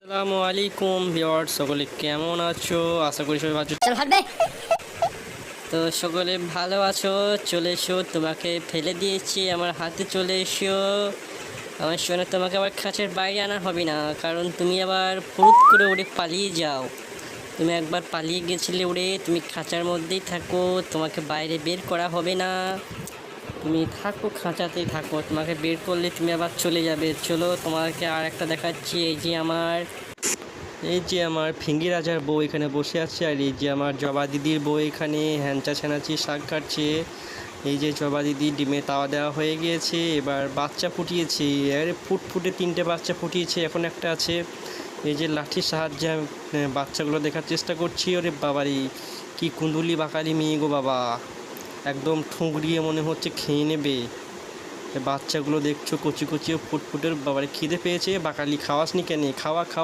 আসসালামু আলাইকুম ভিউয়ার্স, সকলে কেমন আছো? আশা করি সবাই ভালো। তো সকলে ভালো আছো? চলে এসো, তোমাকে ফেলে দিয়েছি, আমার হাতে চলে এসো। আমার শোনে তোমাকে আবার খাঁচার বাইরে আনা হবে না, কারণ তুমি আবার ফুরুত করে উড়ে পালিয়ে যাও। তুমি একবার পালিয়ে গেছিলে উড়ে, তুমি খাঁচার মধ্যেই থাকো, তোমাকে বাইরে বের করা হবে না। তুমি থাকো, খাঁচাতেই থাকো, তোমাকে বের করলে তুমি আবার চলে যাবে। চলো তোমাকে আর একটা দেখাচ্ছি। এই যে আমার ফিঙ্গি রাজার বউ এখানে বসে আছে, আর এই যে আমার জবা দিদির বউ এখানে হ্যাঞ্চা ছ্যানাচি শাক কাটছে। এই যে জবা দিদি ডিমে তাওয়া দেওয়া হয়ে গিয়েছে, এবার বাচ্চা ফুটিয়েছে। আরে ফুটফুটে 3টে বাচ্চা ফুটিয়েছে, এখন একটা আছে। এই যে লাঠির সাহায্যে আমি বাচ্চাগুলো দেখার চেষ্টা করছি। ওরে বাবারি, কি কুঁদুলি বাকালি মেয়ে গো বাবা, একদম ঠুকরিয়ে মনে হচ্ছে খেয়ে নেবে। বাচ্চাগুলো দেখছো কচি কচি ও ফুটফুটের, বাবারে খিদে পেয়েছে। বাকালি খাওয়াসনি কেন? খাওয়া খাওয়া।